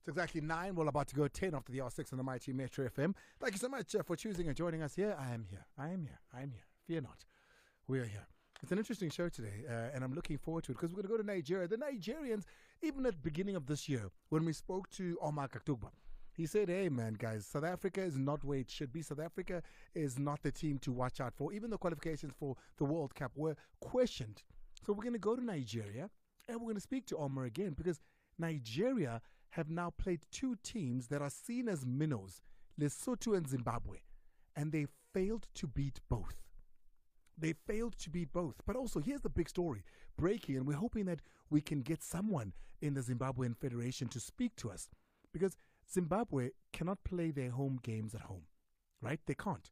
exactly 9. We're about to go 10 after the R6 on the Mighty Metro FM. Thank you so much for choosing and joining us here. I am here. Fear not. We are here. It's an interesting show today, and I'm looking forward to it because we're going to go to Nigeria. The Nigerians, even at the beginning of this year, when we spoke to Oma Akatugba, he said, hey, man, guys, South Africa is not where it should be. South Africa is not the team to watch out for. Even the qualifications for the World Cup were questioned. So we're going to go to Nigeria, and we're going to speak to Oma again because Nigeria have now played two teams that are seen as minnows, Lesotho and Zimbabwe, and they failed to beat both. But also, here's the big story breaking, and we're hoping that we can get someone in the Zimbabwean Federation to speak to us because Zimbabwe cannot play their home games at home, right? They can't.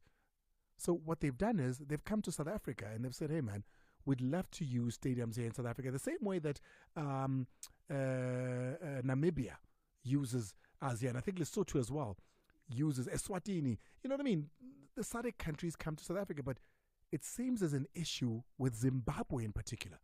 So what they've done is they've come to South Africa and they've said, hey, man, we'd love to use stadiums here in South Africa the same way that Namibia uses ASEAN. I think Lesotho as well uses Eswatini. You know what I mean? The SADC countries come to South Africa, but it seems there's an issue with Zimbabwe in particular.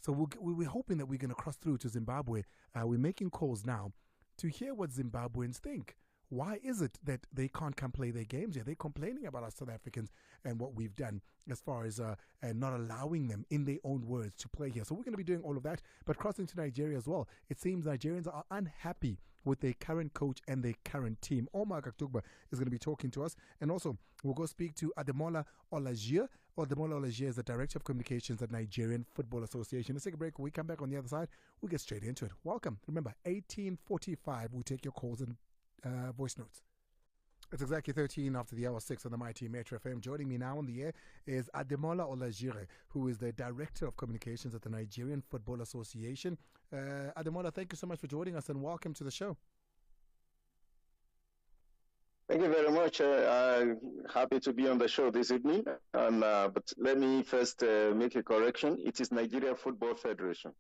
So we're hoping that we're going to cross through to Zimbabwe. We're making calls now to hear what Zimbabweans think. Why is it that they can't come play their games here? They're complaining about us South Africans and what we've done as far as not allowing them, in their own words, to play here. So we're going to be doing all of that, but crossing to Nigeria as well. It seems Nigerians are unhappy with their current coach and their current team. Oma Akatugba is going to be talking to us. And also, we'll go speak to Ademola Olajire. Ademola Olajire is the Director of Communications at Nigerian Football Association. Let's take a break. When we come back on the other side, we'll get straight into it. Welcome. Remember, 1845, we'll take your calls and voice notes. It's exactly 13 after the hour 6 on the Mighty Metro FM. Joining me now on the air is Ademola Olajire, who is the Director of Communications at the Nigerian Football Association. Ademola, thank you so much for joining us and welcome to the show. Thank you very much. Happy to be on the show this evening. But let me first make a correction. It is Nigeria Football Federation.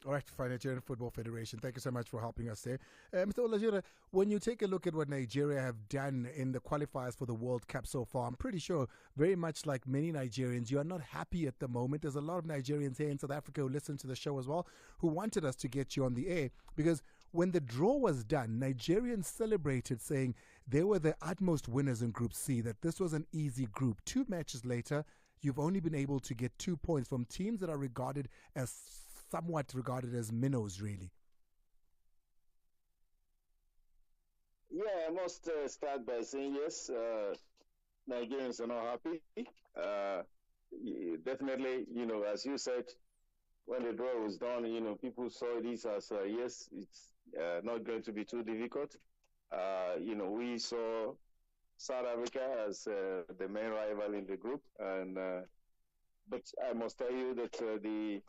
All right, fine, Nigerian Football Federation. Thank you so much for helping us there. Mr. Olajire, when you take a look at what Nigeria have done in the qualifiers for the World Cup so far, I'm pretty sure, very much like many Nigerians, you are not happy at the moment. There's a lot of Nigerians here in South Africa who listen to the show as well, who wanted us to get you on the air, because when the draw was done, Nigerians celebrated, saying they were the utmost winners in Group C, that this was an easy group. 2 matches later, you've only been able to get 2 points from teams that are somewhat regarded as minnows, really. Yeah, I must start by saying yes, Nigerians are not happy. Definitely, as you said, when the draw was done, people saw this as, yes, it's not going to be too difficult. We saw South Africa as the main rival in the group, but I must tell you that the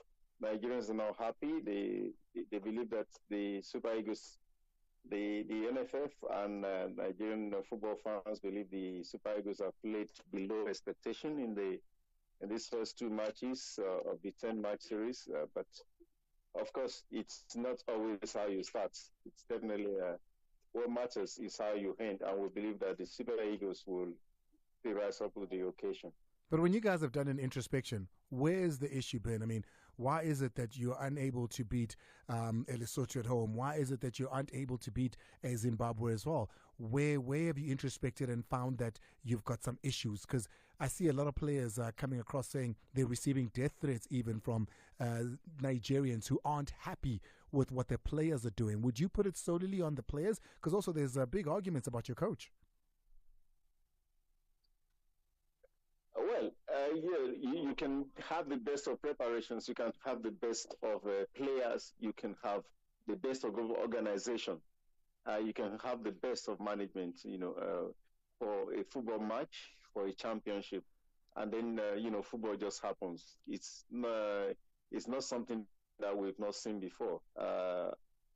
Nigerians are now happy. They believe that the Super Eagles, the NFF and Nigerian football fans believe the Super Eagles have played below expectation in these first 2 matches of the 10-match series. But of course, it's not always how you start. It's definitely what matters is how you end, and we believe that the Super Eagles will rise up to the occasion. But when you guys have done an introspection, where's the issue been? I mean, why is it that you're unable to beat Lesotho at home? Why is it that you aren't able to beat Zimbabwe as well? Where have you introspected and found that you've got some issues? Because I see a lot of players coming across saying they're receiving death threats even from Nigerians who aren't happy with what their players are doing. Would you put it solely on the players? Because also there's big arguments about your coach. Well, you can have the best of preparations. You can have the best of players. You can have the best of organization. You can have the best of management, for a football match, for a championship. And then, football just happens. It's not something that we've not seen before.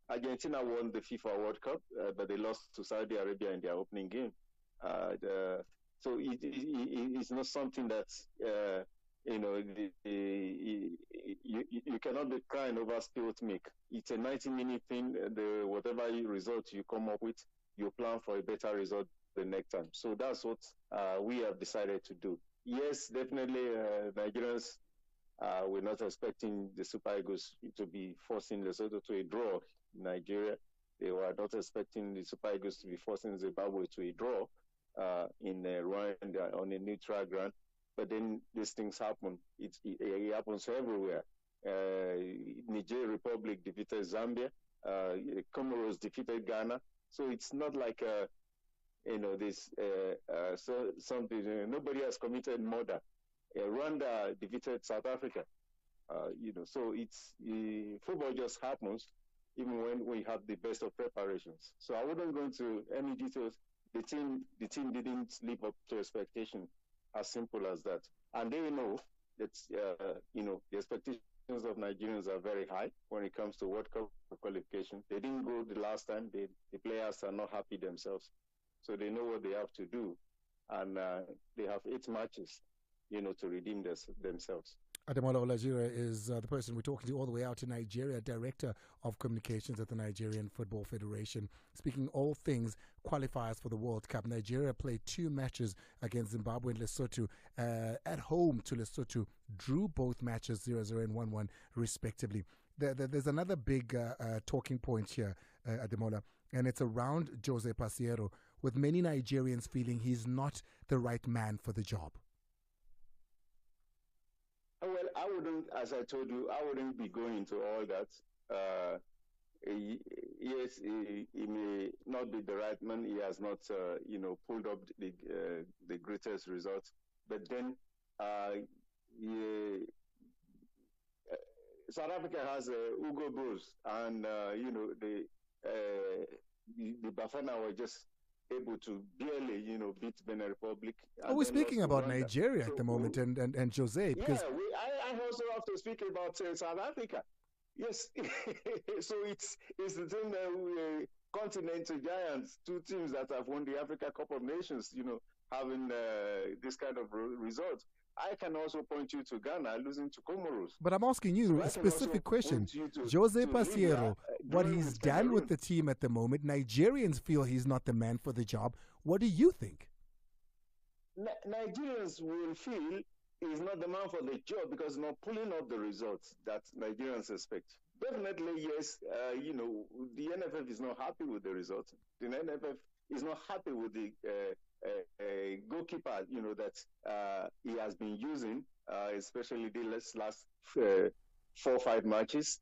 Argentina won the FIFA World Cup, but they lost to Saudi Arabia in their opening game. So it's not something that, you cannot be crying over spilled milk. It's a 90-minute thing. Whatever result you come up with, you plan for a better result the next time. So that's what we have decided to do. Yes, definitely, Nigerians, we're not expecting the Super Eagles to be forcing Lesotho to a draw in Nigeria. They were not expecting the Super Eagles to be forcing Zimbabwe to a draw in Rwanda on a neutral ground. But then these things happen. It happens everywhere. Niger Republic defeated Zambia. Comoros defeated Ghana. So it's not like this something. Nobody has committed murder. Rwanda defeated South Africa. So it's football just happens, even when we have the best of preparations. So I wouldn't go into any details. The team didn't live up to expectation. As simple as that. And they know that the expectations of Nigerians are very high when it comes to World Cup qualification. They didn't go the last time. The players are not happy themselves. So they know what they have to do. And they have 8 matches, to redeem themselves. Ademola Olajire is the person we're talking to all the way out in Nigeria, Director of Communications at the Nigerian Football Federation. Speaking all things qualifiers for the World Cup, Nigeria played 2 matches against Zimbabwe and Lesotho at home to Lesotho, drew both matches 0-0 and 1-1 respectively. There's another big talking point here, Ademola, and it's around Jose Paseiro, with many Nigerians feeling he's not the right man for the job. Well, I wouldn't, as I told you, I wouldn't be going into all that. Yes, he may not be the right man. He has not, pulled up the greatest results. But then, South Africa has Hugo Bros, and the Bafana were just able to barely, beat Benin Republic. We're speaking about Nigeria at the moment and Jose. Because I also have to speak about South Africa. Yes, so it's the team that continental giants, 2 teams that have won the Africa Cup of Nations, having this kind of results. I can also point you to Ghana losing to Comoros. But I'm asking you a specific question. Jose Paseiro, what he's done with the team at the moment, Nigerians feel he's not the man for the job. What do you think? Nigerians will feel he's not the man for the job because he's not pulling up the results that Nigerians expect. Definitely, yes, the NFF is not happy with the results. The NFF is not happy with the goalkeeper, that he has been using, especially the last 4 or 5 matches.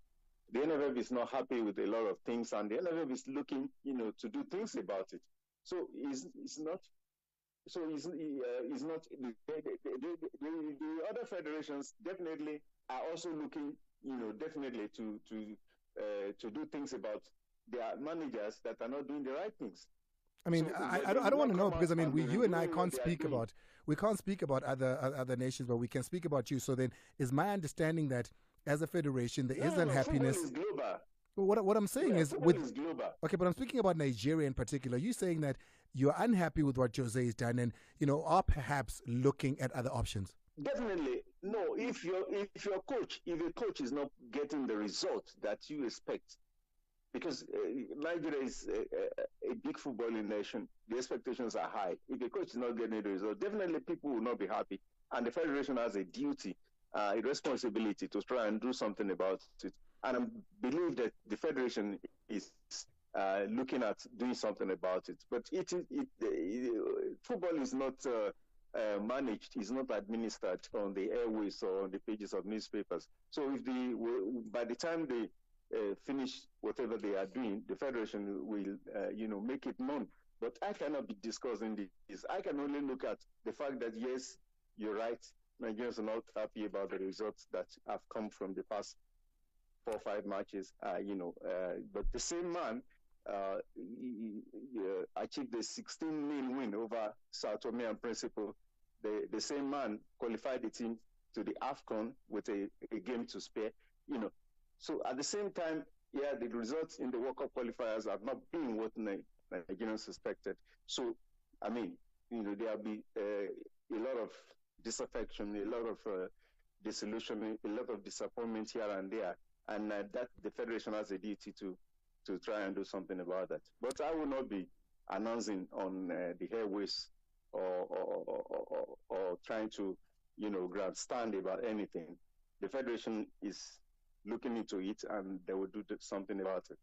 The NFF is not happy with a lot of things, and the NFF is looking, to do things about it. So it's not. So he's not. The other federations definitely are also looking, definitely to do things about their managers that are not doing the right things. I mean, so I don't want to know, because I mean, you and I can't speak about other nations, but we can speak about you. So then, is my understanding that as a federation there is unhappiness? Football is global. Well, what I'm saying is is global. Okay, but I'm speaking about Nigeria in particular. You're saying that you're unhappy with what Jose has done, and are perhaps looking at other options. Definitely, no. If a coach is not getting the result that you expect, because Nigeria is a big footballing nation, the expectations are high. If a coach is not getting the result, definitely people will not be happy, and the federation has a duty, a responsibility to try and do something about it. And I believe that the federation is looking at doing something about it. But football is not managed, is not administered on the airways or on the pages of newspapers. So by the time they finish whatever they are doing, the federation will, make it known. But I cannot be discussing this. I can only look at the fact that, yes, you're right, Nigerians are not happy about the results that have come from the past 4 or 5 matches, but the same man achieved a 16-0 win over Sao Tome and Principe. The same man qualified the team to the AFCON with a game to spare, So at the same time, the results in the World Cup qualifiers have not been what Nigerians suspected. So, I mean, there'll be a lot of disaffection, a lot of disillusionment, a lot of disappointment here and there. And that the federation has a duty to try and do something about that. But I will not be announcing on the airways or trying to, grandstand about anything. The federation is looking into it, and they will do something about it.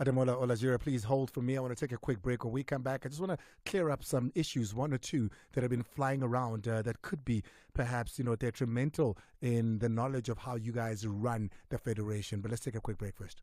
Ademola Olajire, please hold for me. I want to take a quick break. When we come back, I just want to clear up some issues, one or two, that have been flying around that could be perhaps, detrimental in the knowledge of how you guys run the federation. But let's take a quick break first.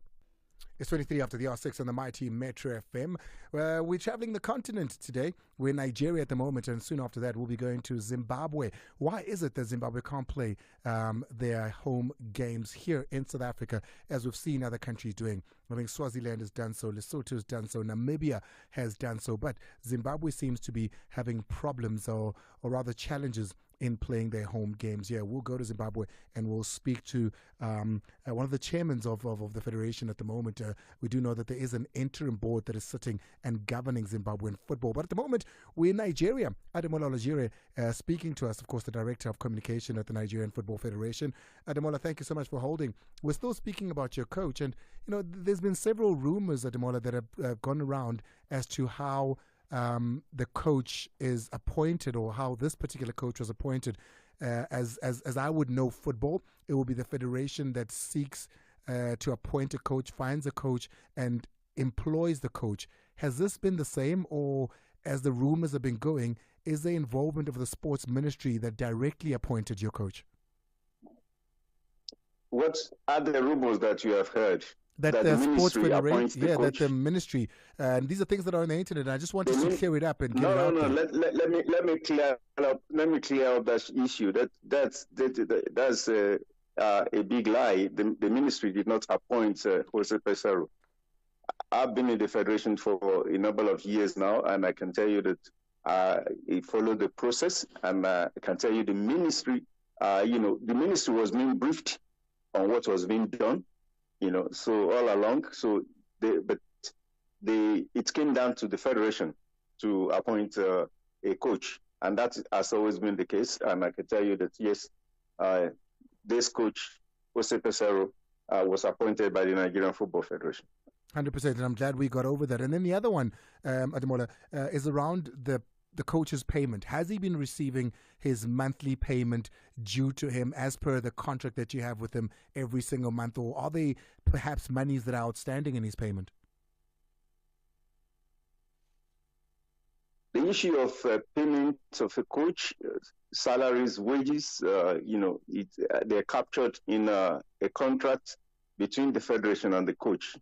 It's 23 after the R6 on the Mighty Metro FM. We're traveling the continent today. We're in Nigeria at the moment, and soon after that, we'll be going to Zimbabwe. Why is it that Zimbabwe can't play their home games here in South Africa, as we've seen other countries doing? I think Swaziland has done so, Lesotho has done so, Namibia has done so, but Zimbabwe seems to be having problems or rather challenges in playing their home games. Yeah, we'll go to Zimbabwe and we'll speak to one of the chairmen of the federation at the moment. We do know that there is an interim board that is sitting and governing Zimbabwean football. But at the moment, we're in Nigeria. Ademola Olajire speaking to us, of course, the Director of Communication at the Nigerian Football Federation. Ademola, thank you so much for holding. We're still speaking about your coach. And, there's been several rumors, Ademola, that have gone around as to how the coach is appointed, or how this particular coach was appointed. As I would know football, it will be the federation that seeks to appoint a coach, finds a coach, and employs the coach. Has this been the same, or as the rumors have been going, is the involvement of the sports ministry that directly appointed your coach? What are the rumors that you have heard? That the sports federation, that the ministry, and these are things that are on the internet. And I just wanted to clear it up and get it out there. Let me clear up. Let me clear up that issue. That's a big lie. The ministry did not appoint Jose Pesaro. I've been in the federation for a number of years now, and I can tell you that he followed the process, and I can tell you the ministry. The ministry was being briefed on what was being done. So all along, it came down to the federation to appoint a coach, and that has always been the case. And I can tell you that yes, this coach, Jose Pesaro, was appointed by the Nigerian Football Federation. 100%, and I'm glad we got over that. And then the other one, Ademola, is around the coach's payment. Has he been receiving his monthly payment due to him as per the contract that you have with him every single month, or are they perhaps monies that are outstanding in his payment? The issue of payment of a coach, salaries, wages, they're captured in a contract between the federation and the coach.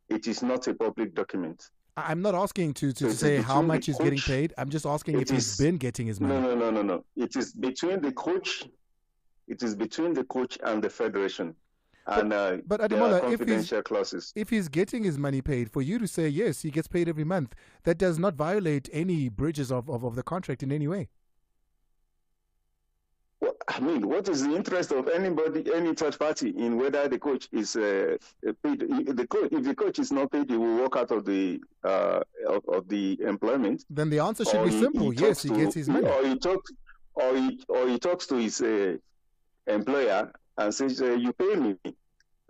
It is not a public document. I'm not asking to say how much he's getting paid. I'm just asking if he's been getting his money. No. It is between the coach. It is between the coach and the federation. But Ademola, confidential clauses. If he's getting his money paid, for you to say yes, he gets paid every month, that does not violate any bridges of the contract in any way. Well, what is the interest of anybody, any third party, in whether the coach is paid? If the coach is not paid, he will walk out of the employment. Then the answer should be simple: yes, he gets his money. Or he talks to his employer and says, "You pay me."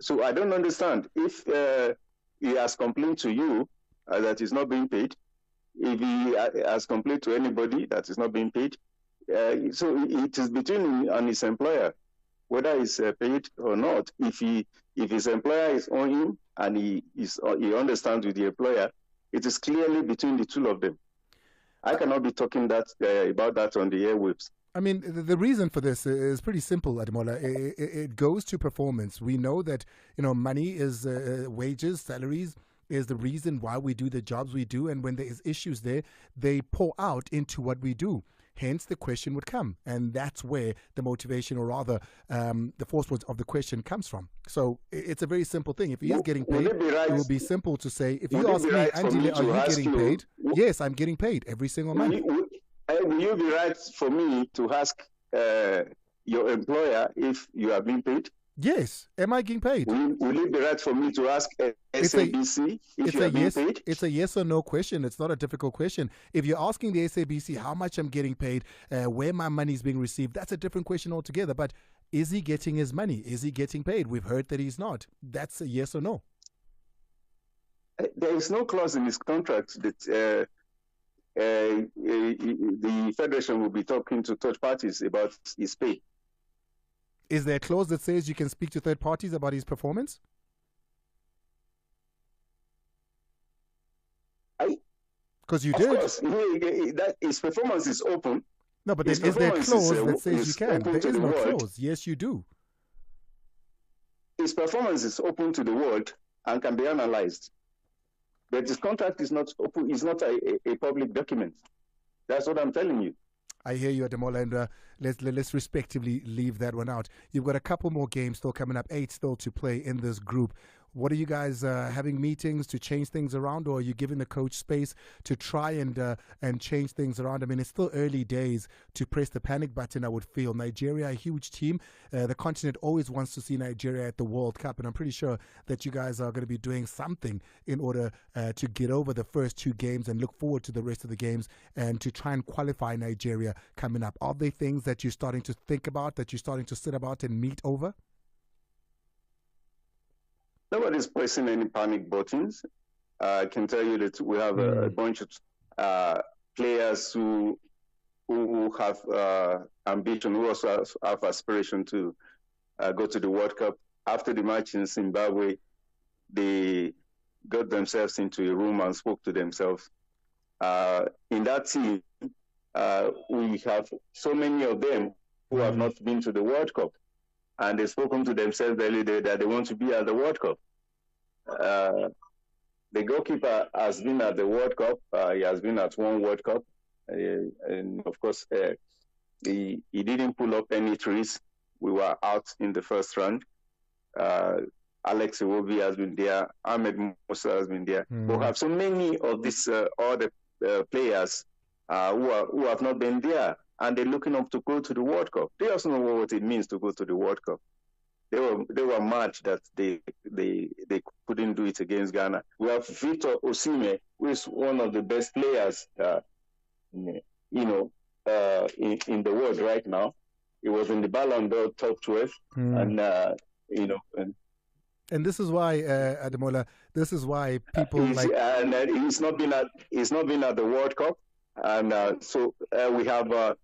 So I don't understand if he has complained to you that he's not being paid. If he has complained to anybody that he's not being paid. So it is between him and his employer, whether he's paid or not. If his employer is on him and he understands with the employer, it is clearly between the two of them. I cannot be talking about that on the airwaves. The reason for this is pretty simple, Ademola. It goes to performance. We know that money is wages, salaries is the reason why we do the jobs we do, and when there is issues there, they pour out into what we do. Hence, the question would come, and that's where the motivation, or rather the force of the question comes from. So it's a very simple thing. If he is getting paid, it will be simple to say, if you ask me, Andile, are you getting paid? Yes, I'm getting paid every single month. Will you be right for me to ask your employer if you are being paid? Yes. Am I getting paid? Will it be right for me to ask SABC if you are being paid? It's a yes or no question. It's not a difficult question. If you're asking the SABC how much I'm getting paid, where my money is being received, that's a different question altogether. But is he getting his money? Is he getting paid? We've heard that he's not. That's a yes or no. There is no clause in his contract that the federation will be talking to third parties about his pay. Is there a clause that says you can speak to third parties about his performance? There is no clause in his contract that the federation will be talking to third parties about his pay. Is there a clause in his contract that the federation will be talking to third parties about his pay? Is there a clause in his contract that the federation will be talking to third parties about his pay? Is there a clause that says you can speak to third parties about his performance? Because you Of did. course, that his performance is open. No, but then is there a clause that says you can? There is no clause. Yes, you do. His performance is open to the world and can be analyzed. But his contract is not open. It's not a public document. That's what I'm telling you. I hear you, Ademola, and let's respectively leave that one out. You've got a couple more games still coming up, 8 still to play in this group. What are you guys having meetings to change things around, or are you giving the coach space to try and change things around? I mean, it's still early days to press the panic button, I would feel. Nigeria, a huge team. The continent always wants to see Nigeria at the World Cup, and I'm pretty sure that you guys are going to be doing something in order to get over the first 2 games and look forward to the rest of the games and to try and qualify Nigeria coming up. Are there things that you're starting to think about, that you're starting to sit about and meet over? Nobody's pressing any panic buttons. I can tell you that we have a bunch of players who have ambition, who also have aspiration to go to the World Cup. After the match in Zimbabwe, they got themselves into a room and spoke to themselves. In that team, we have so many of them who have not been to the World Cup. And they've spoken to themselves earlier that they want to be at the World Cup. The goalkeeper has been at the World Cup. He has been at one World Cup. And of course, he didn't pull up any trees. We were out in the first round. Alex Iwobi has been there. Ahmed Musa has been there. We have so many of these other players who have not been there. And they're looking up to go to the World Cup. They also know what it means to go to the World Cup. They were mad that they couldn't do it against Ghana. We have Victor Osimhen, who is one of the best players, in the world right now. He was in the Ballon d'Or top 12, and and this is why, Ademola, this is why people he's not been at the World Cup, and so we have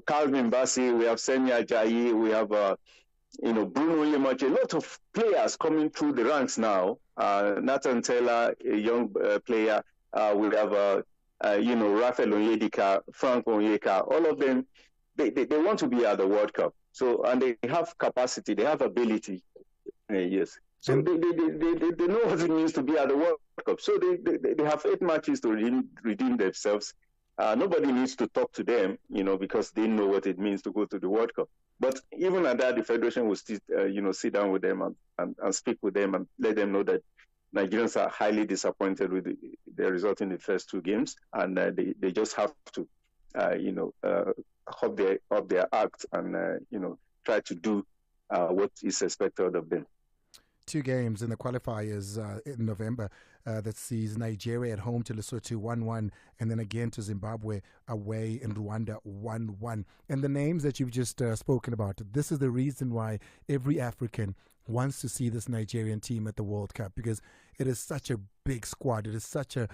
Calvin Bassey, we have Senya Ajayi, we have Bruno Yemache, a lot of players coming through the ranks now. Nathan Taylor, a young player. We have Rafael Onyedika, Frank Onyeka. All of them, they want to be at the World Cup. So, and they have capacity, they have ability. Yes. So they know what it means to be at the World Cup. So they have 8 matches to redeem themselves. Nobody needs to talk to them, because they know what it means to go to the World Cup. But even at that, the Federation will still, sit down with them and speak with them and let them know that Nigerians are highly disappointed with the result in the first 2 games, and they just have to, up their act and, try to do what is expected of them. 2 games in the qualifiers in November that sees Nigeria at home to Lesotho 1-1, and then again to Zimbabwe away in Rwanda 1-1. And the names that you've just spoken about, this is the reason why every African wants to see this Nigerian team at the World Cup, because it is such a big squad. It is such a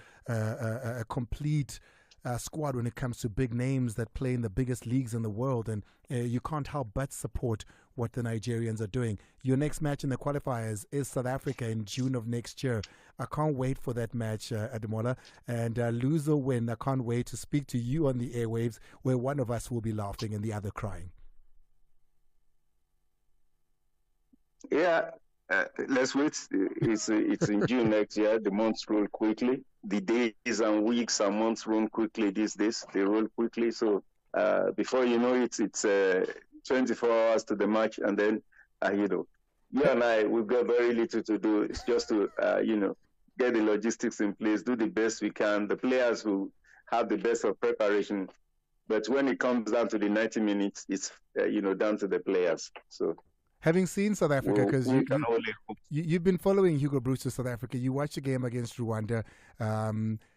complete squad when it comes to big names that play in the biggest leagues in the world, and you can't help but support what the Nigerians are doing. Your next match in the qualifiers is South Africa in June of next year. I can't wait for that match, Ademola, and lose or win, I can't wait to speak to you on the airwaves, where one of us will be laughing and the other crying. Yeah, let's wait. It's in June next year. The months roll quickly. The days and weeks and months roll quickly these days. They roll quickly. So before you know it, it's 24 hours to the match. And then, you and I, we've got very little to do. It's just to, get the logistics in place, do the best we can. The players who have the best of preparation. But when it comes down to the 90 minutes, it's, down to the players. So. Having seen South Africa, because you've been following Hugo Broos to South Africa, you watched the game against Rwanda.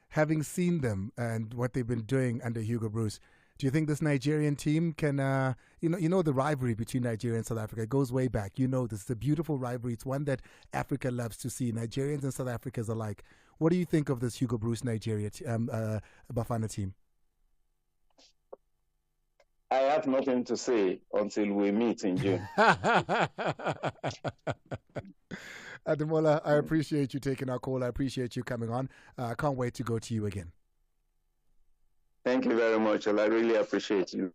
Having seen them and what they've been doing under Hugo Broos, do you think this Nigerian team can, the rivalry between Nigeria and South Africa goes way back. This is a beautiful rivalry. It's one that Africa loves to see. Nigerians and South Africans alike. What do you think of this Hugo Broos Nigeria Bafana team? I have nothing to say until we meet in June. Ademola, I appreciate you taking our call. I appreciate you coming on. I can't wait to go to you again. Thank you very much. I really appreciate you.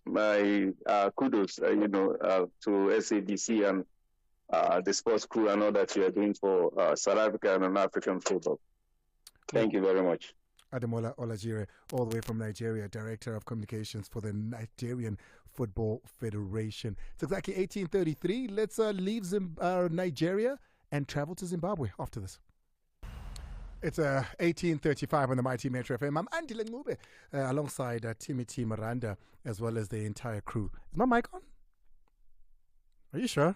My kudos, to SABC and the sports crew and all that you are doing for South Africa and African football. Thank you very much. Ademola Olajire, all the way from Nigeria, Director of Communications for the Nigerian Football Federation. It's exactly 18:33. Let's leave Nigeria and travel to Zimbabwe after this. It's 18:35 on the Mighty Metro FM. I'm Andile Ncube, alongside Timothy Miranda, as well as the entire crew. Is my mic on? Are you sure?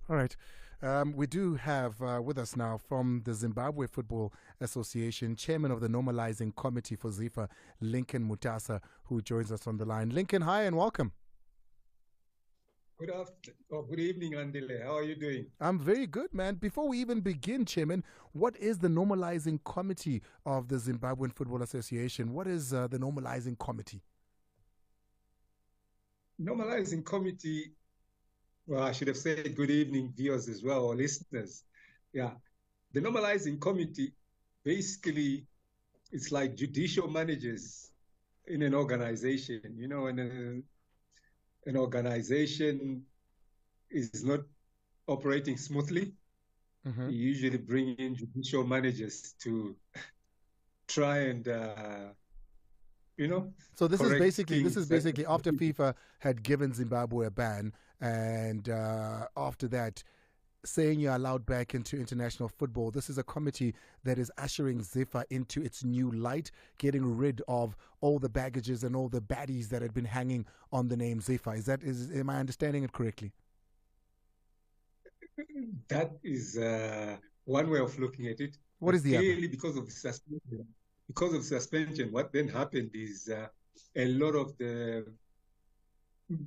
All right. We do have with us now from the Zimbabwe Football Association, Chairman of the Normalizing Committee for ZIFA, Lincoln Mutasa, who joins us on the line. Lincoln, hi and welcome. Good evening, Andile. How are you doing? I'm very good, man. Before we even begin, Chairman, what is the Normalizing Committee of the Zimbabwean Football Association? What is the Normalizing Committee? Normalizing Committee, well, I should have said good evening, viewers as well, or listeners. Yeah. The Normalizing Committee, basically, it's like judicial managers in an organization. You know, when an organization is not operating smoothly, you usually bring in judicial managers to try and, So this is basically after FIFA had given Zimbabwe a ban, and after that, saying you're allowed back into international football. This is a committee that is ushering ZIFA into its new light, getting rid of all the baggages and all the baddies that had been hanging on the name ZIFA. Am I understanding it correctly? That is one way of looking at it. What is the other? Clearly, because of suspension, what then happened is a lot of the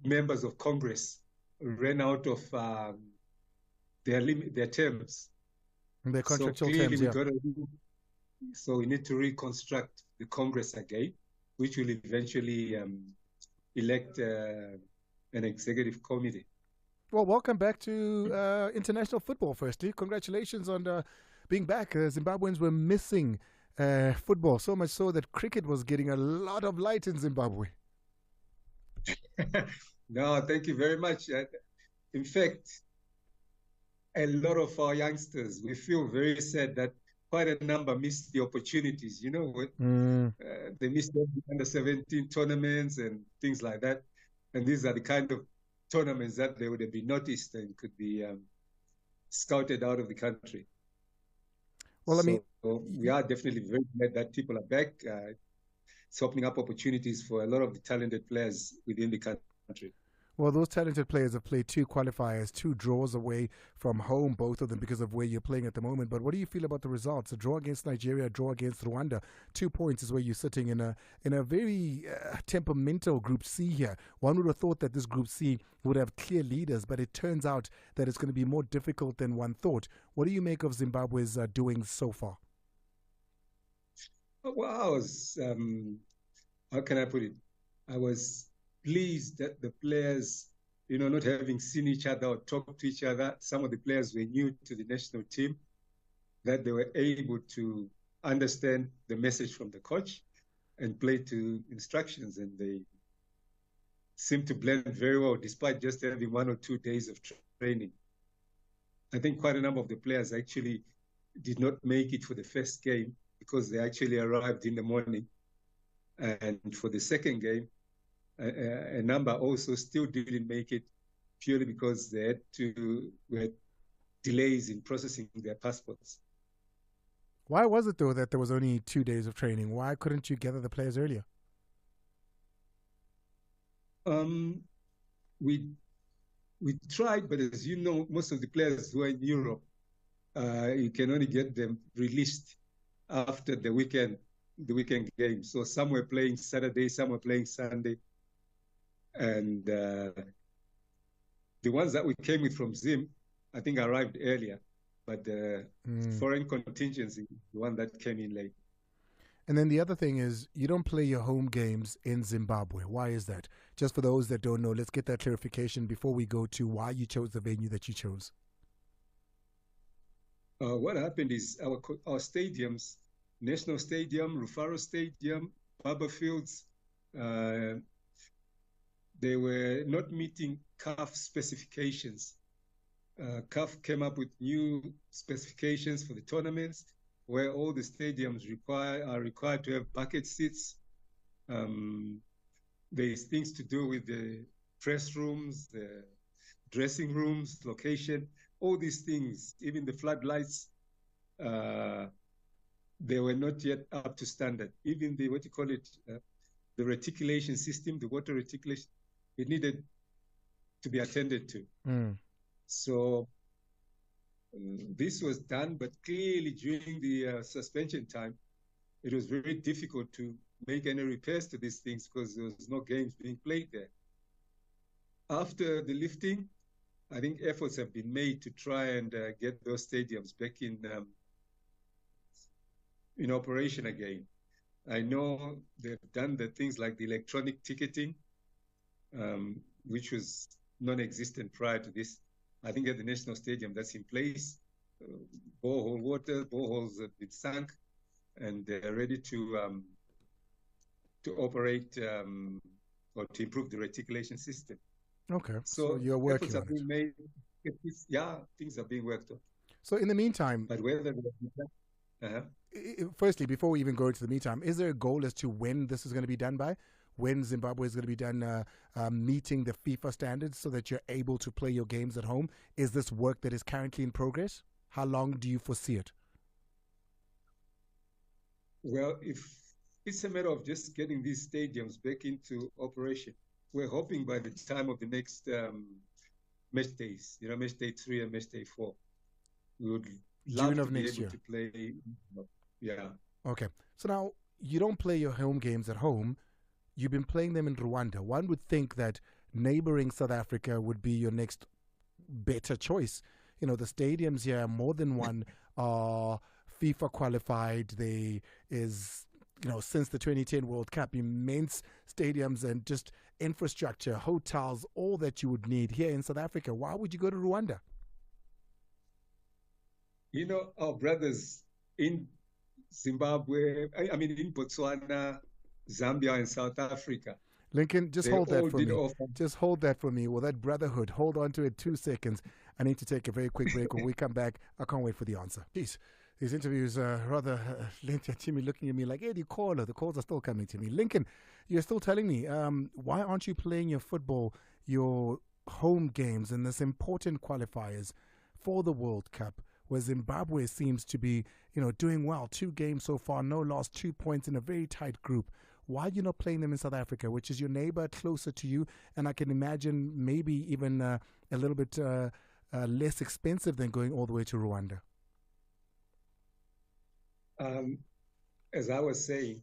members of Congress ran out of their terms. Their contractual terms, yeah. So we need to reconstruct the Congress again, which will eventually elect an executive committee. Well, welcome back to international football, firstly. Congratulations on being back. Zimbabweans were missing football, so much so that cricket was getting a lot of light in Zimbabwe. No, thank you very much. In fact, a lot of our youngsters, we feel very sad that quite a number missed the opportunities. You know, they missed the under-17 tournaments and things like that. And these are the kind of tournaments that they would have been noticed and could be scouted out of the country. Well, we are definitely very glad that people are back. It's opening up opportunities for a lot of the talented players within the country. Well, those talented players have played 2 qualifiers, 2 draws away from home, both of them because of where you're playing at the moment. But what do you feel about the results? A draw against Nigeria, a draw against Rwanda. 2 points is where you're sitting in a very temperamental Group C here. One would have thought that this Group C would have clear leaders, but it turns out that it's going to be more difficult than one thought. What do you make of Zimbabwe's doing so far? Well, I was, how can I put it? I was pleased that the players, not having seen each other or talked to each other, some of the players were new to the national team, that they were able to understand the message from the coach and play to instructions. And they seemed to blend very well, despite just having 1 or 2 days of training. I think quite a number of the players actually did not make it for the first game because they actually arrived in the morning. And for the second game, a number also still didn't make it purely because they had delays in processing their passports. Why was it, though, that there was only 2 days of training? Why couldn't you gather the players earlier? We tried, but as you know, most of the players who are in Europe, you can only get them released after the weekend game. So some were playing Saturday, some were playing Sunday. And the ones that we came with from Zim, I think arrived earlier, but the foreign contingency is the one that came in late. And then the other thing is you don't play your home games in Zimbabwe. Why is that? Just for those that don't know, let's get that clarification before we go to why you chose the venue that you chose. What happened is our stadiums, National Stadium, Rufaro Stadium, Barber fields, they were not meeting CAF specifications. CAF came up with new specifications for the tournaments where all the stadiums are required to have bucket seats. There's things to do with the press rooms, the dressing rooms, location, all these things, even the floodlights, they were not yet up to standard. Even the, the reticulation system, the water reticulation, it needed to be attended to. So this was done, but clearly during the suspension time, it was very difficult to make any repairs to these things because there was no games being played there. After the lifting, I think efforts have been made to try and get those stadiums back in operation again. I know they've done the things like the electronic ticketing, which was non-existent prior to this. I think at the National Stadium that's in place. Boreholes have been sunk, and they're ready to operate or to improve the reticulation system. Okay, so you're working efforts on are being made. Yeah, things are being worked on. So in the meantime, but whether firstly, before we even go into the meantime, is there a goal as to when this is going to be done by? When Zimbabwe is going to be done meeting the FIFA standards so that you're able to play your games at home? Is this work that is currently in progress? How long do you foresee it? Well, if it's a matter of just getting these stadiums back into operation, we're hoping by the time of the next match days, match day 3 and match day 4, we would love June of to be next able year to play. Yeah. Okay. So now you don't play your home games at home. You've been playing them in Rwanda. One would think that neighboring South Africa would be your next better choice. The stadiums here, more than one, are FIFA qualified. They is, since the 2010 World Cup, immense stadiums and just infrastructure, hotels, all that you would need here in South Africa. Why would you go to Rwanda? Our brothers in Zimbabwe, in Botswana, Zambia, and South Africa. Lincoln, just hold that for me. Just hold that for me. Well, that brotherhood, hold on to it 2 seconds. I need to take a very quick break. When we come back, I can't wait for the answer. Jeez, these interviews are rather lengthy. Timmy looking at me like, hey, the caller. The calls are still coming to me. Lincoln, you're still telling me, why aren't you playing your football, your home games and this important qualifiers for the World Cup, where Zimbabwe seems to be, doing well? 2 games so far, no loss, 2 points in a very tight group. Why are you not playing them in South Africa, which is your neighbor, closer to you, and I can imagine maybe even a little bit less expensive than going all the way to Rwanda? As I was saying,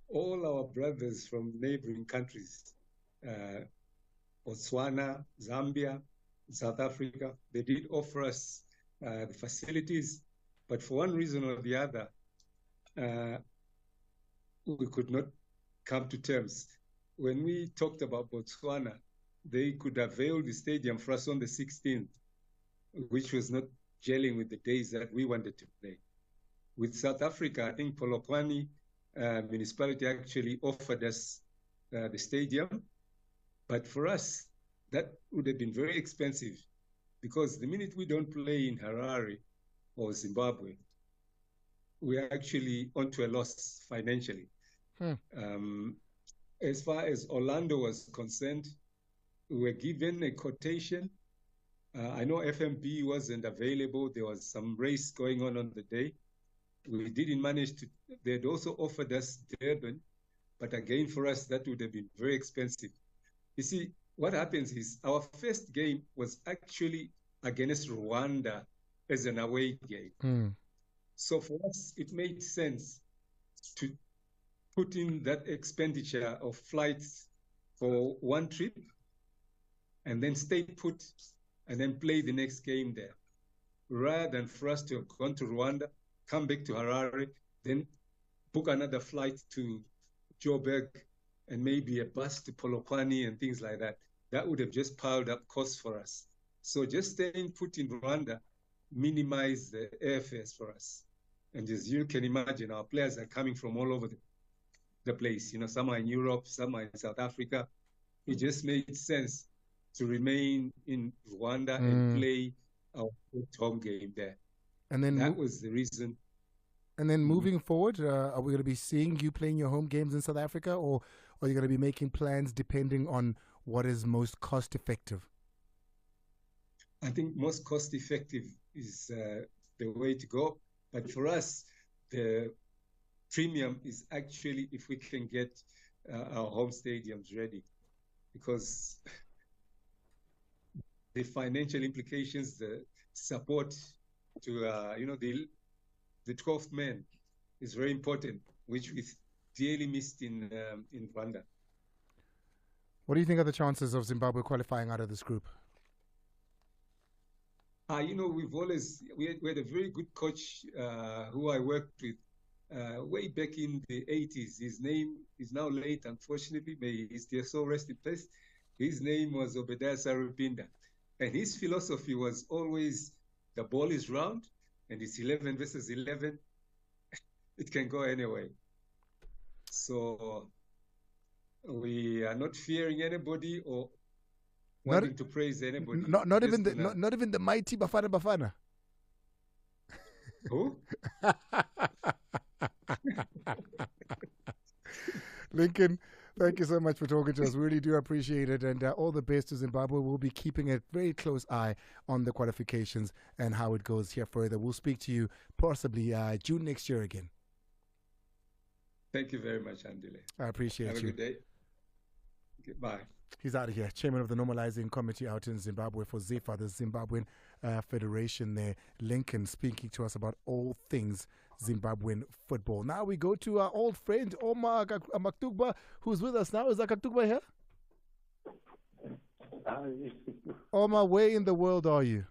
all our brothers from neighboring countries, Botswana, Zambia, South Africa, they did offer us the facilities, but for one reason or the other, we could not come to terms. When we talked about Botswana, they could avail the stadium for us on the 16th, which was not gelling with the days that we wanted to play. With South Africa, I think Polokwane municipality actually offered us the stadium, but for us, that would have been very expensive because the minute we don't play in Harare or Zimbabwe, we are actually onto a loss financially. As far as Orlando was concerned, we were given a quotation. I know FMB wasn't available. There was some race going on the day. We didn't manage to, they had also offered us Durban, but again, for us, that would have been very expensive. You see, what happens is our first game was actually against Rwanda as an away game. So for us, it made sense to put in that expenditure of flights for one trip and then stay put and then play the next game there, rather than for us to have gone to Rwanda, come back to Harare, then book another flight to Joburg and maybe a bus to Polokwane and things like that. That would have just piled up costs for us. So just staying put in Rwanda minimized the airfares for us. And as you can imagine, our players are coming from all over the place. Some are in Europe, some are in South Africa. It just made sense to remain in Rwanda and play our home game there. And then that was the reason. And then moving forward, are we going to be seeing you playing your home games in South Africa, or are you going to be making plans depending on what is most cost effective? I think most cost effective is the way to go. But for us, the premium is actually if we can get our home stadiums ready, because the financial implications, the support to the 12th man is very important, which we dearly missed in Rwanda. What do you think are the chances of Zimbabwe qualifying out of this group? We had a very good coach who I worked with way back in the 80s. His name is now late, unfortunately. May his dear soul rest in peace. His name was Obadiah Sarupinda. And his philosophy was always the ball is round and it's 11 versus 11. It can go anyway. So we are not fearing anybody or wanting to praise anybody. Not even the mighty Bafana Bafana. Who? Lincoln, thank you so much for talking to us. Really do appreciate it. And all the best to Zimbabwe. We'll be keeping a very close eye on the qualifications and how it goes here further. We'll speak to you possibly June next year again. Thank you very much, Andile. I appreciate you. Have a good day. Goodbye. He's out of here. Chairman of the Normalizing Committee out in Zimbabwe for ZIFA, the Zimbabwean Federation there. Lincoln speaking to us about all things Zimbabwean football. Now we go to our old friend Oma Akatugba, who's with us now. Is Akatugba here? Hi. Oma, where in the world are you?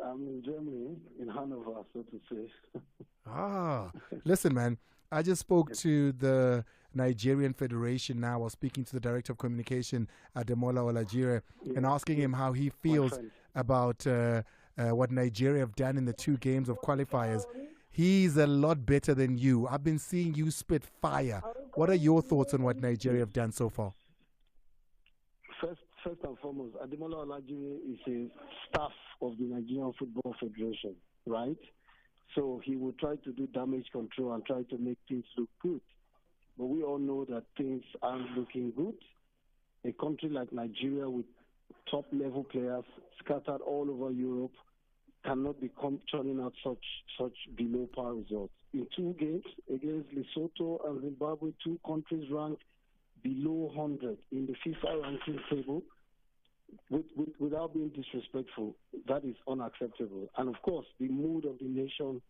I'm in Germany, in Hanover, so to say. Listen, man. I just spoke to the Nigerian Federation now. I was speaking to the Director of Communication, Ademola Olajire, and asking him how he feels about what Nigeria have done in the 2 games of qualifiers. He's a lot better than you. I've been seeing you spit fire. What are your thoughts on what Nigeria have done so far? First and foremost, Ademola Olajire is a staff of the Nigerian Football Federation, right? So he will try to do damage control and try to make things look good. But we all know that things aren't looking good. A country like Nigeria with top-level players scattered all over Europe cannot be churning out such below-par results. In 2 games against Lesotho and Zimbabwe, 2 countries ranked below 100 in the FIFA ranking table. Without being disrespectful, that is unacceptable. And of course, the mood of the nation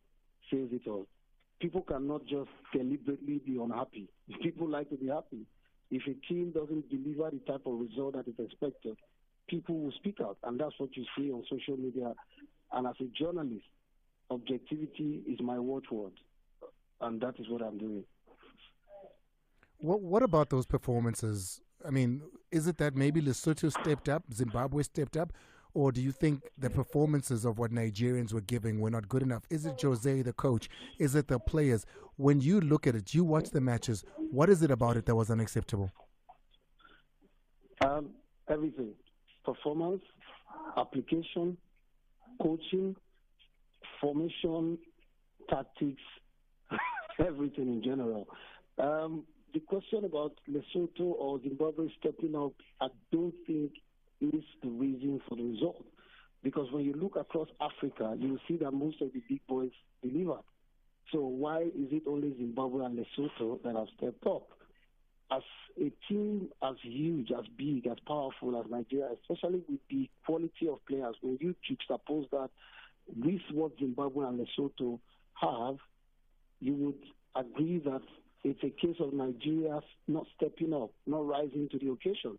says it all. People cannot just deliberately be unhappy. People like to be happy. If a team doesn't deliver the type of result that is expected, people will speak out. And that's what you see on social media. And as a journalist, objectivity is my watchword. And that is what I'm doing. What about those performances? I mean, is it that maybe Lesotho stepped up, Zimbabwe stepped up, or do you think the performances of what Nigerians were giving were not good enough? Is it Jose, the coach? Is it the players? When you look at it, you watch the matches, what is it about it that was unacceptable? Everything. Performance, application, coaching, formation, tactics, everything in general. The question about Lesotho or Zimbabwe stepping up, I don't think is the reason for the result. Because when you look across Africa, you will see that most of the big boys delivered. So why is it only Zimbabwe and Lesotho that have stepped up? As a team as huge, as big, as powerful as Nigeria, especially with the quality of players, when you juxtapose that with what Zimbabwe and Lesotho have, you would agree that it's a case of Nigeria not stepping up, not rising to the occasion.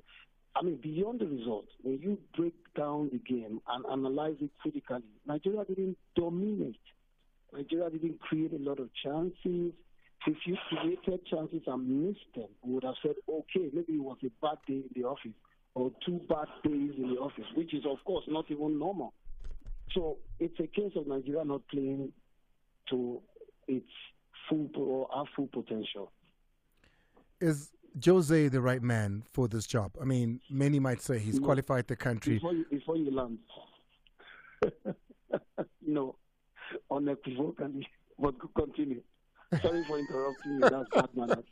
I mean, beyond the result, when you break down the game and analyze it critically, Nigeria didn't dominate. Nigeria didn't create a lot of chances. If you created chances and missed them, we would have said, okay, maybe it was a bad day in the office or 2 bad days in the office, which is, of course, not even normal. So it's a case of Nigeria not playing to its full or our full potential. Is Jose the right man for this job? I mean, many might say he's qualified the country. Before you land, no, unequivocally, but continue. Sorry for interrupting you. That's bad manners.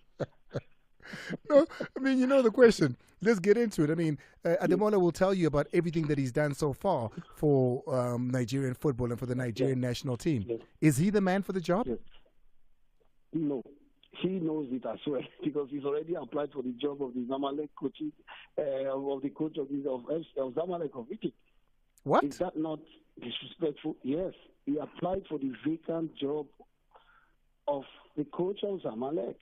No, I mean, you know the question. Let's get into it. I mean, Ademola will tell you about everything that he's done so far for Nigerian football and for the Nigerian national team. Yes. Is he the man for the job? Yes. No, he knows it as well because he's already applied for the job of the Zamalek coaching, of the coach of Zamalek of Egypt. What? Is that not disrespectful? Yes, he applied for the vacant job of the coach of Zamalek.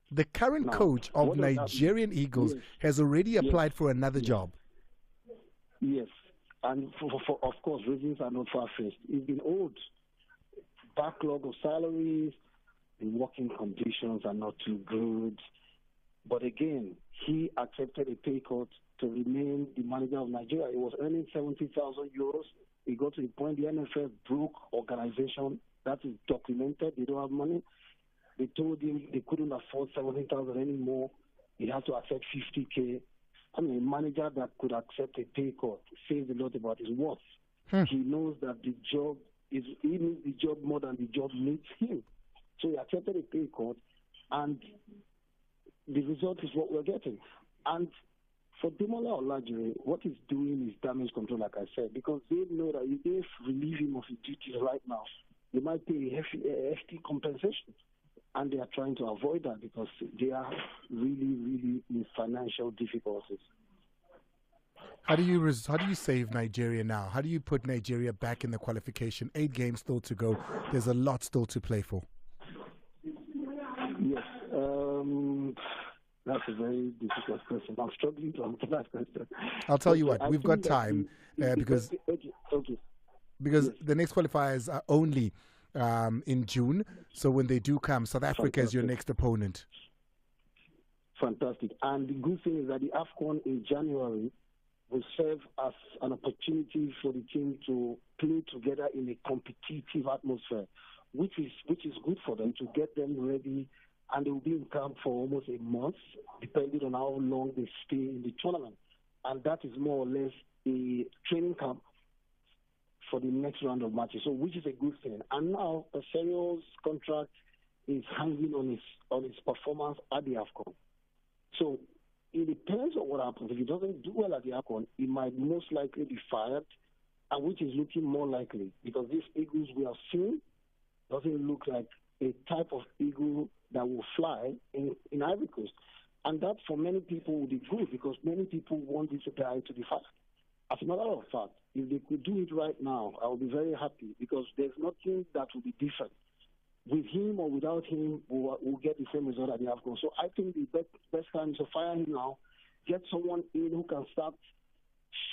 The current coach of Nigerian Eagles has already applied for another job. Yes, and for of course, reasons are not far-fetched. He's been owed backlog of salaries, the working conditions are not too good. But again, he accepted a pay cut to remain the manager of Nigeria. He was earning 70,000 euros. He got to the point the NFL broke organization. That is documented. They don't have money. They told him they couldn't afford 70,000 anymore. He had to accept 50K. I mean, a manager that could accept a pay cut says a lot about his worth. He knows that he needs the job more than the job needs him. So he accepted a pay cut, and the result is what we're getting. And for Ademola Olajire, what he's doing is damage control, like I said, because they know that if they relieve him of his duties right now, they might pay a hefty compensation. And they are trying to avoid that because they are really, really in financial difficulties. How do you save Nigeria now? How do you put Nigeria back in the qualification? 8 games still to go. There's a lot still to play for. Yes, that's a very difficult question. I'm struggling to answer that question. I'll tell you what, we've got time because the next qualifiers are only in June. So when they do come, South Africa is your next opponent. Fantastic. And the good thing is that the AFCON in January will serve as an opportunity for the team to play together in a competitive atmosphere, which is good for them, to get them ready. And they will be in camp for almost a month, depending on how long they stay in the tournament. And that is more or less a training camp for the next round of matches, so which is a good thing. And now Osario's contract is hanging on his performance at the AFCON. So it depends on what happens. If he doesn't do well at the AFCON, he might most likely be fired, and which is looking more likely because these Eagles we have seen doesn't look like a type of eagle that will fly in Ivory Coast. And that for many people will be good because many people want this guy to be fired. As a matter of fact, if they could do it right now, I would be very happy because there's nothing that will be different. With him or without him, we'll get the same result at the AFCON. So I think the best time is to fire him now, get someone in who can start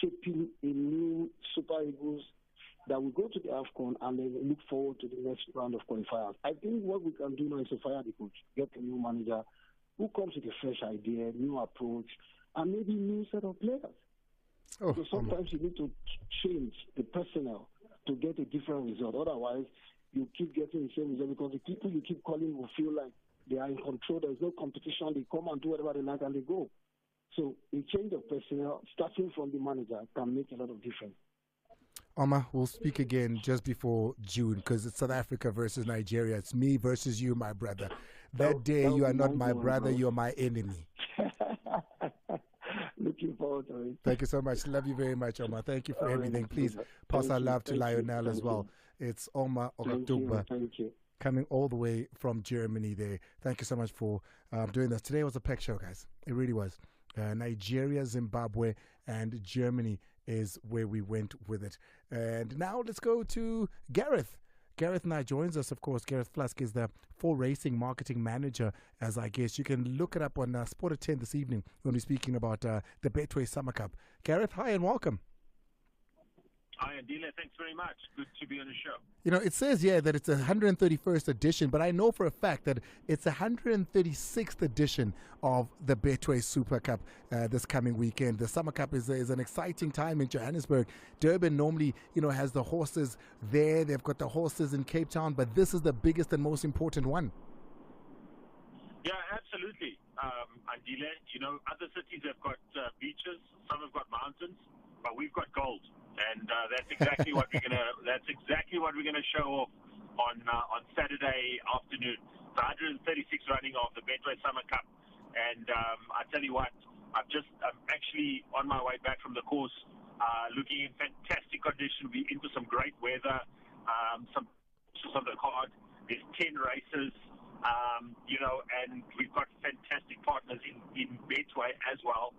shaping a new Super Eagles that will go to the AFCON and then look forward to the next round of qualifiers. I think what we can do now is to fire the coach, get a new manager who comes with a fresh idea, new approach, and maybe new set of players. So sometimes you need to change the personnel to get a different result. Otherwise, you keep getting the same result because the people you keep calling will feel like they are in control. There's no competition. They come and do whatever they like and they go. So a change of personnel, starting from the manager, can make a lot of difference. Oma, we'll speak again just before June because it's South Africa versus Nigeria. It's me versus you, my brother. That day, you are not my brother, you're my enemy. Looking forward to it. Thank you so much. Love you very much, Oma. Thank you for everything. Please pass our love to Lionel as well. It's Oma Akatugba coming all the way from Germany there. Thank you so much for doing this. Today was a packed show, guys. It really was. Nigeria, Zimbabwe, and Germany is where we went with it. And now let's go to Gareth. Gareth now joins us, of course. Gareth Flask is the full racing marketing manager, as I guess. You can look it up on Sport at 10 this evening when we're speaking about the Betway Summer Cup. Gareth, hi and welcome. Hi, Andile. Thanks very much. Good to be on the show. You know, it says here that it's a 131st edition, but I know for a fact that it's a 136th edition of the Betway Super Cup this coming weekend. The Summer Cup is an exciting time in Johannesburg. Durban normally, has the horses there. They've got the horses in Cape Town, but this is the biggest and most important one. Yeah, absolutely, Andile. You know, other cities have got beaches, some have got mountains, but we've got gold, and that's exactly what we're gonna show off on Saturday afternoon. The 136 running of the Betway Summer Cup, and I tell you what, I'm actually on my way back from the course, looking in fantastic condition. We're into some great weather, some on the card. There's 10 races. You know, and we've got fantastic partners in Betway as well.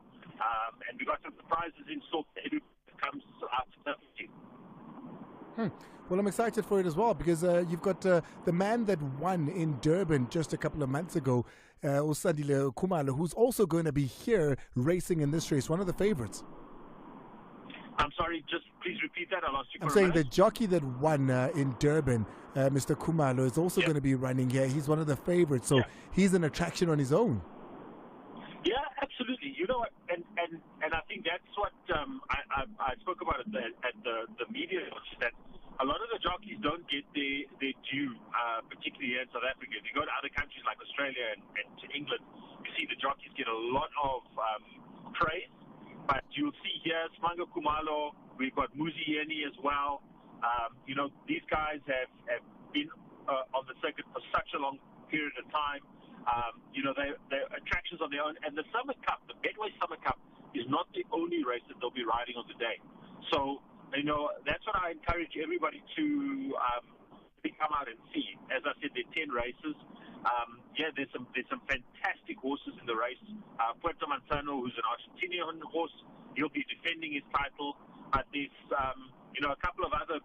And we've got some surprises in store that comes out of the team. Well, I'm excited for it as well because you've got the man that won in Durban just a couple of months ago, Andile Khumalo, who's also going to be here racing in this race, one of the favorites. I'm sorry, just please repeat that. I lost you. I'm saying the jockey that won in Durban, Mr. Khumalo, is also going to be running here. He's one of the favorites, so he's an attraction on his own. Yeah, absolutely. You know what, and I think that's what I spoke about at the media launch, that a lot of the jockeys don't get their due, particularly here in South Africa. If you go to other countries like Australia and to England, you see the jockeys get a lot of praise. But you'll see here, Smango Khumalo, we've got Muzi Yeni as well. You know, these guys have been on the circuit for such a long period of time. You know, they're attractions on their own. And the Summer Cup, the Betway Summer Cup, is not the only race that they'll be riding on the day. So, you know, that's what I encourage everybody to come out and see. As I said, there are 10 races. There's some fantastic horses in the race. Puerto Manzano, who's an Argentinian horse, he'll be defending his title. But there's you know, a couple of other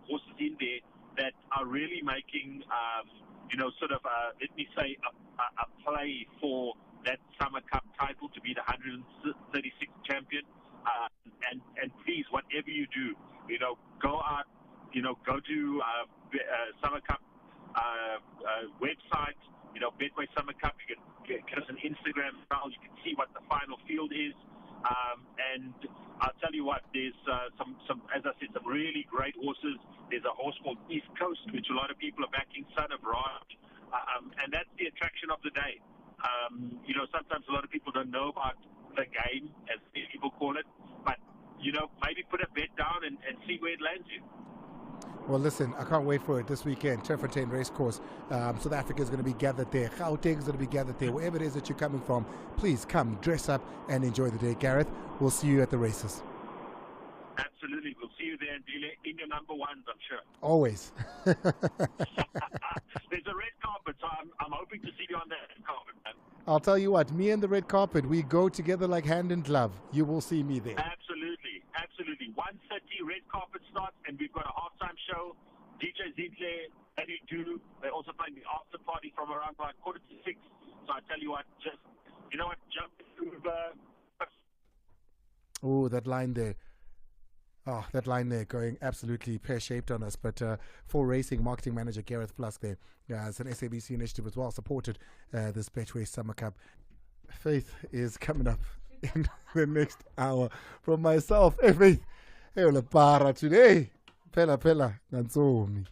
horses in there that are really making you know, sort of let me say a play for that Summer Cup title to be the 136th champion. And please, whatever you do, you know, go out, you know, go to Summer Cup website, you know, Betway Summer Cup. You can get us an Instagram account. You can see what the final field is. And I'll tell you what, there's some, as I said, some really great horses. There's a horse called East Coast, which a lot of people are backing, Son of Raj. And that's the attraction of the day. You know, sometimes a lot of people don't know about the game, as people call it. But, you know, maybe put a bet down and see where it lands you. Well, listen, I can't wait for it this weekend. Trefontaine Racecourse. South Africa is going to be gathered there. Gauteng is going to be gathered there. Wherever it is that you're coming from, please come, dress up, and enjoy the day. Gareth, we'll see you at the races. Absolutely. We'll see you there, Andile, in your number ones, I'm sure. Always. There's a red carpet, so I'm hoping to see you on that red carpet, man. I'll tell you what, me and the red carpet, we go together like hand in glove. You will see me there. Absolutely. Absolutely. 1:30 red carpet starts, and we've got a halftime show. DJ Zitle, and you do. They're also playing the after party from around like 5:45. So I tell you what, just, you know what, jump through the... Oh, that line there. Oh, that line there going absolutely pear-shaped on us. But for racing, marketing manager Gareth Flusk there. It's an SABC initiative as well, supported this Betway Summer Cup. Faith is coming up in the next hour. From myself, Faith, hey, para today. Pela, Nanzomi.